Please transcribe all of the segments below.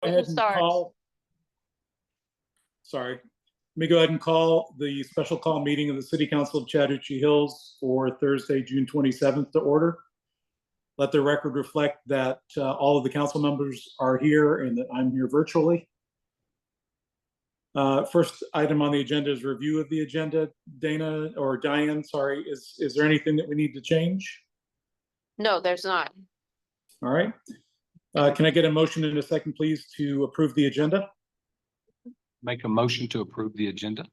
ahead and call. Sorry. Let me go ahead and call the special call meeting of the City Council of Chattahoochee Hills for Thursday, June 27th to order. Let the record reflect that all of the council members are here and that I'm here virtually. First item on the agenda is review of the agenda. Dana or Diane, sorry, is there anything that we need to change? No, there's not. All right. Can I get a motion in a second, please, to approve the agenda? Make a motion to approve the agenda.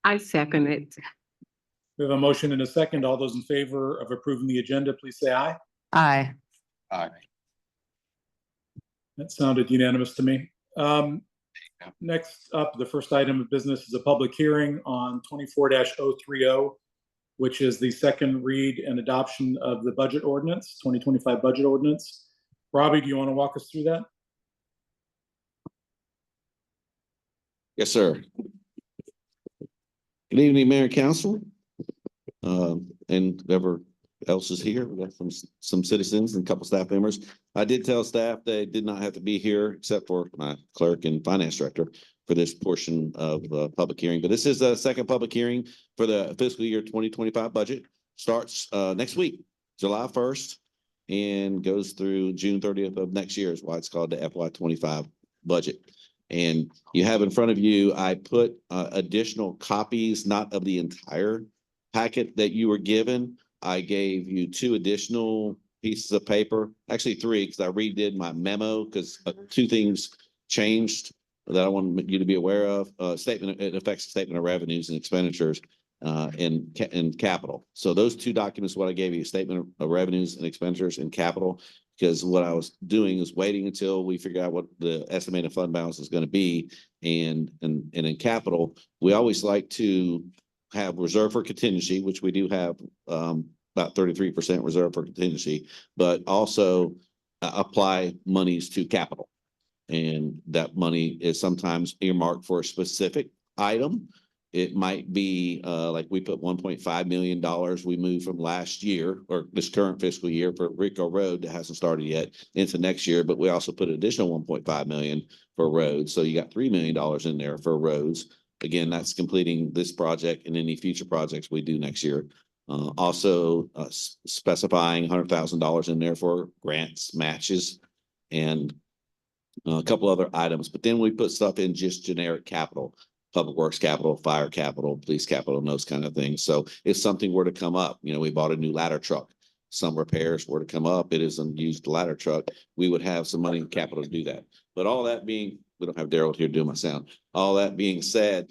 I second it. We have a motion and a second. All those in favor of approving the agenda, please say aye. Aye. Aye. That sounded unanimous to me. Next up, the first item of business is a public hearing on 24-030, which is the second read and adoption of the budget ordinance, 2025 budget ordinance. Robbie, do you want to walk us through that? Yes, sir. Good evening, Mayor and Council, and whoever else is here. We got some citizens and a couple staff members. I did tell staff they did not have to be here except for my clerk and finance director for this portion of the public hearing. But this is the second public hearing for the fiscal year 2025 budget. Starts next week, July 1st, and goes through June 30th of next year is why it's called the FY25 budget. And you have in front of you, I put additional copies, not of the entire packet that you were given. I gave you 2 additional pieces of paper, actually 3, because I redid my memo because 2 things changed that I want you to be aware of. Statement, it affects the statement of revenues and expenditures in capital. So those 2 documents, what I gave you, statement of revenues and expenditures in capital, because what I was doing is waiting until we figure out what the estimated fund balance is going to be. And in capital, we always like to have reserve for contingency, which we do have about 33% reserve for contingency, but also apply monies to capital. And that money is sometimes earmarked for a specific item. It might be like we put $1.5 million we moved from last year or this current fiscal year for Rico Road that hasn't started yet into next year, but we also put an additional $1.5 million for roads. So you got $3 million in there for roads. Again, that's completing this project and any future projects we do next year. Also specifying $100,000 in there for grants, matches, and a couple other items. But then we put stuff in just generic capital. Public works capital, fire capital, police capital, and those kind of things. So if something were to come up, you know, we bought a new ladder truck, some repairs were to come up, it is a used ladder truck, we would have some money in capital to do that. But all that being, we don't have Daryl here doing my sound. All that being said,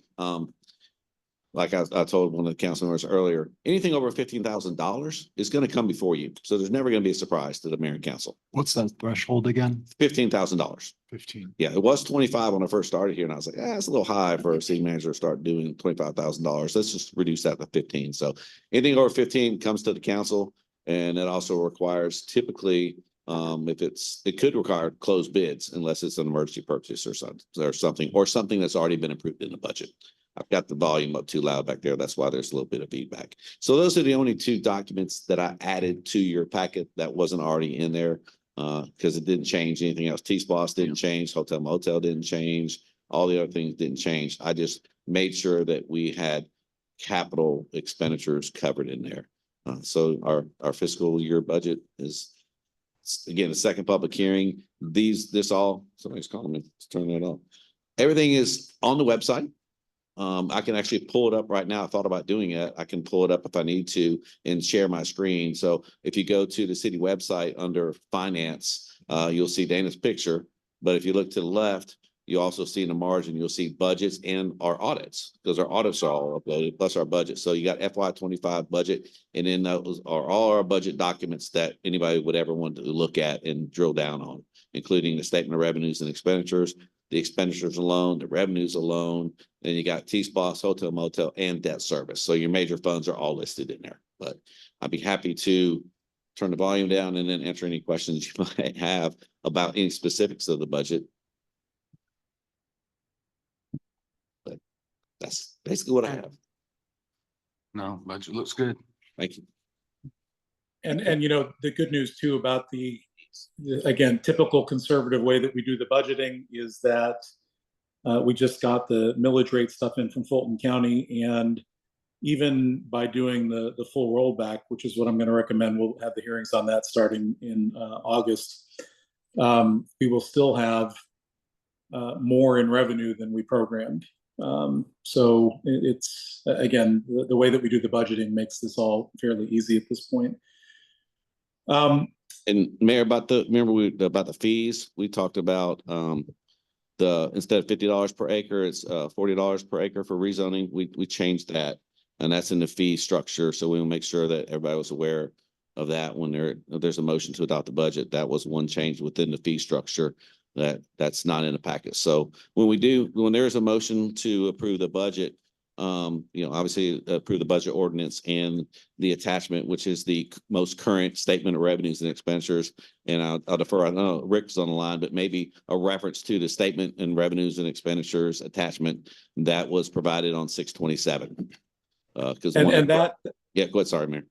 like I told one of the council members earlier, anything over $15,000 is going to come before you. So there's never going to be a surprise to the mayor and council. What's that threshold again? $15,000. 15. Yeah, it was 25 when I first started here, and I was like, it's a little high for a city manager to start doing $25,000. Let's just reduce that to 15. So anything over 15 comes to the council, and it also requires typically, it could require closed bids unless it's an emergency purchase or something that's already been approved in the budget. I've got the volume up too loud back there. That's why there's a little bit of feedback. So those are the only 2 documents that I added to your packet that wasn't already in there because it didn't change anything else. T-Splosh didn't change. Hotel Motel didn't change. All the other things didn't change. I just made sure that we had capital expenditures covered in there. So our fiscal year budget is, again, the second public hearing. Somebody's calling me. Let's turn that off. Everything is on the website. I can actually pull it up right now. I thought about doing it. I can pull it up if I need to and share my screen. So if you go to the city website under finance, you'll see Dana's picture. But if you look to the left, you also see in the margin, you'll see budgets and our audits, because our audits are all uploaded, plus our budget. So you got FY25 budget, and then those are all our budget documents that anybody would ever want to look at and drill down on, including the statement of revenues and expenditures, the expenditures alone, the revenues alone. Then you got T-Splosh, Hotel Motel, and debt service. So your major funds are all listed in there. But I'd be happy to turn the volume down and then answer any questions you might have about any specifics of the budget. But that's basically what I have. No, budget looks good. Thank you. And you know, the good news too about the again, typical conservative way that we do the budgeting is that we just got the millage rate stuff in from Fulton County, and even by doing the full rollback, which is what I'm going to recommend, we'll have the hearings on that starting in August. We will still have more in revenue than we programmed. So it's again, the way that we do the budgeting makes this all fairly easy at this point. And Mayor, about the fees, we talked about instead of $50 per acre, it's $40 per acre for rezoning. We changed that, and that's in the fee structure. So we'll make sure that everybody was aware of that when there's a motion to adopt the budget. That was one change within the fee structure that's not in the packet. So when there's a motion to approve the budget, obviously approve the budget ordinance and the attachment, which is the most current statement of revenues and expenditures. And I'll defer, I know Rick's on the line, but maybe a reference to the statement and revenues and expenditures attachment that was provided on 6/27. Yeah, go ahead. Sorry, Mayor.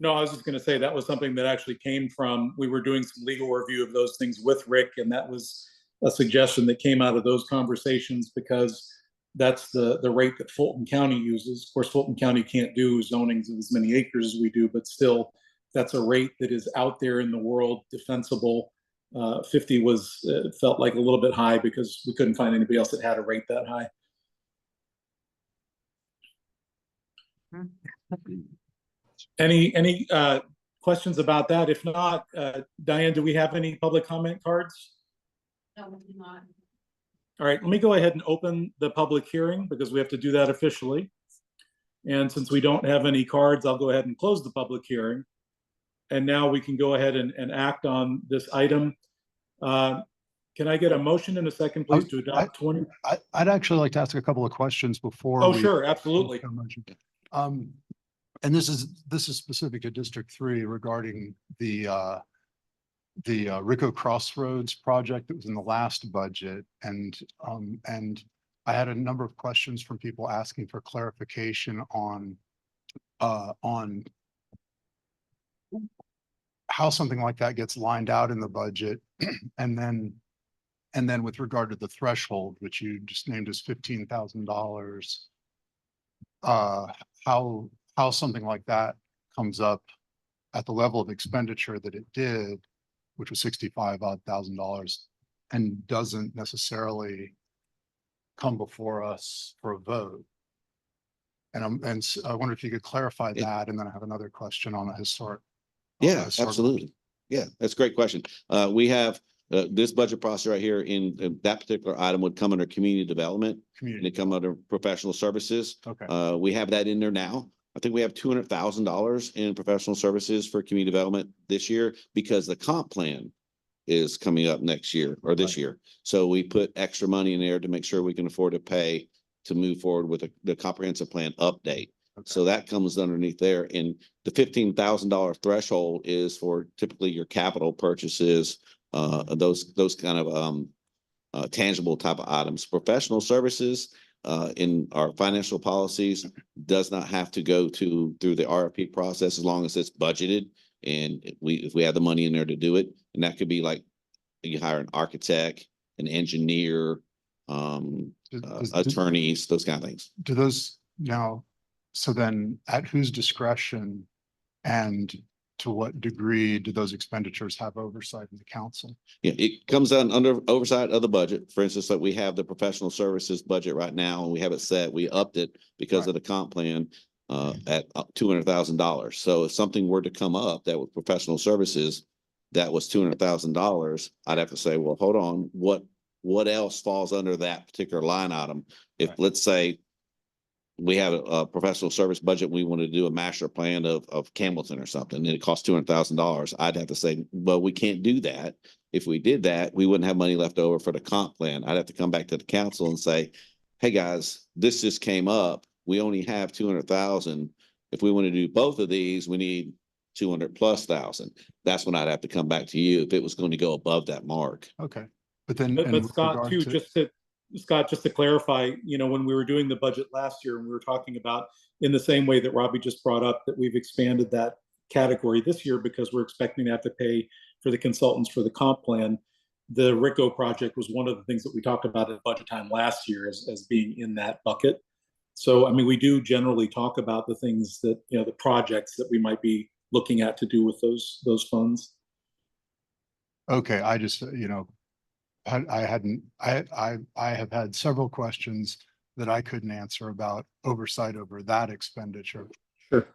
No, I was just going to say that was something that actually came from, we were doing some legal review of those things with Rick, and that was a suggestion that came out of those conversations because that's the rate that Fulton County uses. Of course, Fulton County can't do zonings of as many acres as we do, but still, that's a rate that is out there in the world, defensible. 50 felt like a little bit high because we couldn't find anybody else that had a rate that high. Any questions about that? If not, Diane, do we have any public comment cards? No, we do not. All right, let me go ahead and open the public hearing because we have to do that officially. And since we don't have any cards, I'll go ahead and close the public hearing. And now we can go ahead and act on this item. Can I get a motion in a second, please, to adopt 20? I'd actually like to ask a couple of questions before. Oh, sure, absolutely. And this is specific to District 3 regarding the Rico Crossroads project that was in the last budget. And I had a number of questions from people asking for clarification on how something like that gets lined out in the budget. And then with regard to the threshold, which you just named as $15,000, how something like that comes up at the level of expenditure that it did, which was $65,000, and doesn't necessarily come before us for a vote. And I wonder if you could clarify that, and then I have another question on a historic. Yeah, absolutely. Yeah, that's a great question. We have this budget process right here in that particular item would come under community development. And it come under professional services. Okay. We have that in there now. I think we have $200,000 in professional services for community development this year because the comp plan is coming up next year or this year. So we put extra money in there to make sure we can afford to pay to move forward with the comprehensive plan update. Okay. So that comes underneath there. And the $15,000 threshold is for typically your capital purchases, those kind of tangible type of items. Professional services in our financial policies does not have to go through the RFP process as long as it's budgeted and if we have the money in there to do it. And that could be like you hire an architect, an engineer, attorneys, those kind of things. Do those now? So then, at whose discretion and to what degree do those expenditures have oversight in the council? Yeah, it comes down under oversight of the budget. For instance, like we have the professional services budget right now, and we have it set. We upped it because of the comp plan at $200,000. So if something were to come up that was professional services that was $200,000, I'd have to say, well, hold on, what else falls under that particular line item? If let's say we have a professional service budget, we want to do a master plan of Campbellton or something, and it costs $200,000. I'd have to say, well, we can't do that. If we did that, we wouldn't have money left over for the comp plan. I'd have to come back to the council and say, hey guys, this just came up. We only have 200,000. If we want to do both of these, we need 200,000+. That's when I'd have to come back to you if it was going to go above that mark. Okay. But then, but Scott, too, just to clarify, when we were doing the budget last year and we were talking about in the same way that Robbie just brought up, that we've expanded that category this year because we're expecting to have to pay for the consultants for the comp plan. The RICO project was one of the things that we talked about at budget time last year as being in that bucket. So, I mean, we do generally talk about the things that, you know, the projects that we might be looking at to do with those funds. Okay, I just, you know, I have had several questions that I couldn't answer about oversight over that expenditure. Sure.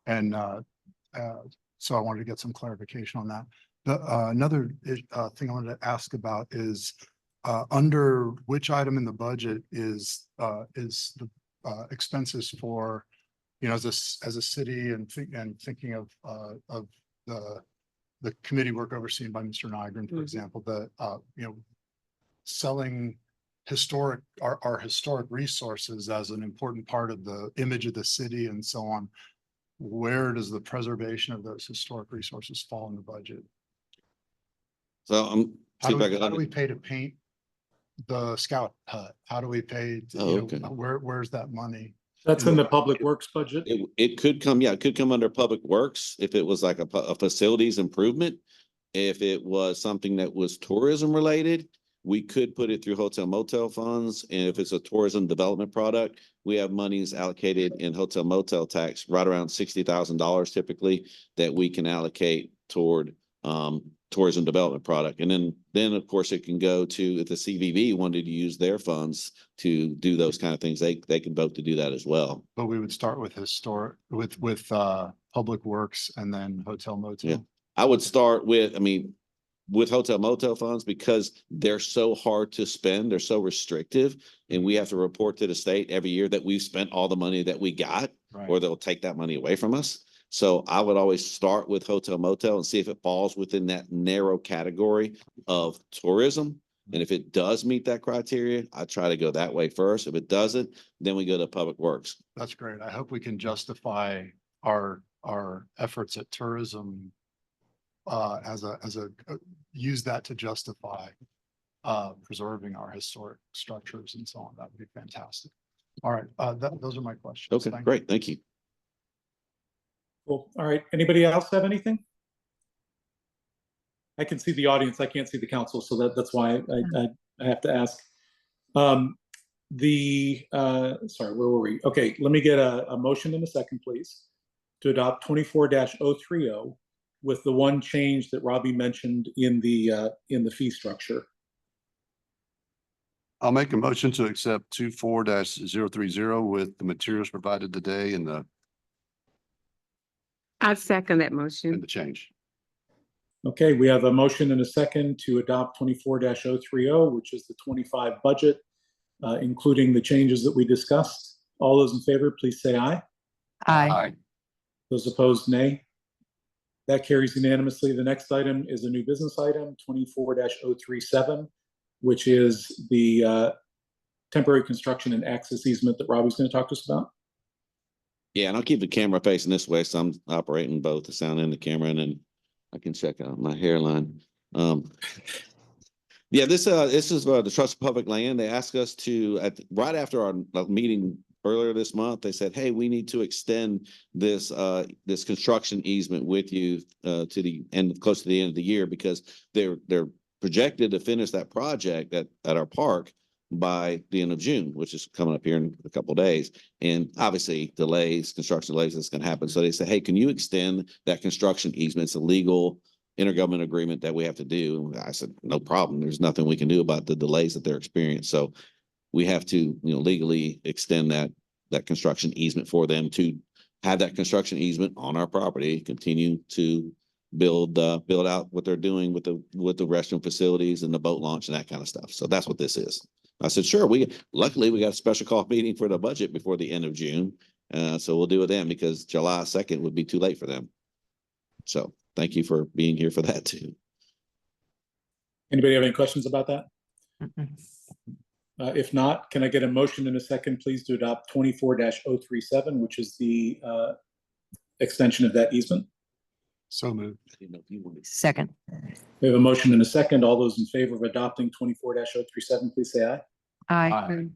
And so I wanted to get some clarification on that. Another thing I wanted to ask about is under which item in the budget is the expenses for, you know, as a city and thinking of the committee work overseen by Mr. Nygren, for example, you know, selling our historic resources as an important part of the image of the city and so on. Where does the preservation of those historic resources fall in the budget? So How do we pay to paint the scout hut? How do we pay, Oh, you know, okay. where's that money? That's in the public works budget. It could come, yeah, it could come under public works if it was like a facilities improvement. If it was something that was tourism related, we could put it through hotel motel funds. And if it's a tourism development product, we have monies allocated in hotel motel tax, right around $60,000 typically, that we can allocate toward tourism development product. And then of course it can go to, if the CVV wanted to use their funds to do those kind of things, they can vote to do that as well. But we would start with with public works and then hotel motel. Yeah. I would start with, I mean, with hotel motel funds, because they're so hard to spend, they're so restrictive, and we have to report to the state every year that we've spent all the money that we got, Right. or they'll take that money away from us. So I would always start with hotel motel and see if it falls within that narrow category of tourism. And if it does meet that criteria, I try to go that way first. If it doesn't, then we go to public works. That's great. I hope we can justify our efforts at tourism use that to justify preserving our historic structures and so on. That would be fantastic. All right, those are my questions. Okay, Thank you. great. Thank you. Cool. All right. Anybody else have anything? I can see the audience. I can't see the council, so that's why I have to ask. Sorry, where were we? Okay, let me get a motion in a second, please, to adopt 24-030 with the one change that Robbie mentioned in the fee structure. I'll make a motion to accept 24-030 with the materials provided today and I second that the motion. change. Okay, we have a motion and a second to adopt 24-030, which is the 25 budget, including the changes that we discussed. All those in favor, please say aye. Aye. Those opposed, nay. That carries unanimously. The next item is a new business item, 24-037, which is the temporary construction and access easement that Robbie's going to talk to us about. Yeah, and I'll keep the camera facing this way, so I'm operating both the sound and the camera, and then I can check out my hairline. Yeah, this is the Trust of Public Land. They asked us to, right after our meeting earlier this month, they said, hey, we need to extend this this construction easement with you to the end, close to the end of the year, because they're projected to finish that project at our park by the end of June, which is coming up here in a couple of days. And obviously construction delays, that's going to happen. So they said, hey, can you extend that construction easement? It's a legal intergovernmental agreement that we have to do. And I said, no problem. There's nothing we can do about the delays that they're experiencing. So we have to, legally extend that construction easement for them to have that construction easement on our property, continue to build out what they're doing with the restroom facilities and the boat launch and that kind of stuff. So that's what this is. I said, sure. Luckily we got a special call meeting for the budget before the end of June. So we'll do it then, because July 2nd would be too late for them. So thank you for being here for that too. Anybody have any questions about that? If not, can I get a motion in a second, please, to adopt 24-037, which is the extension of that easement? So moved. I didn't know if you wanted. Second. We have a motion and a second. All those in favor of adopting 24-037, please say aye. Aye.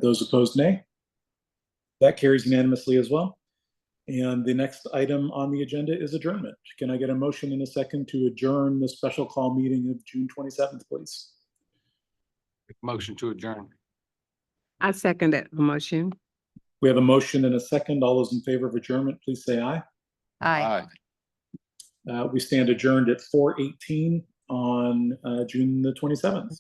Those opposed, nay. That carries unanimously as well. And the next item on the agenda is adjournment. Can I get a motion in a second to adjourn the special call meeting of June 27th, please? Motion to adjourn. I second that motion. We have a motion and a second. All those in favor of adjournment, please say aye. Aye. We stand adjourned at 4:18 on June the 27th.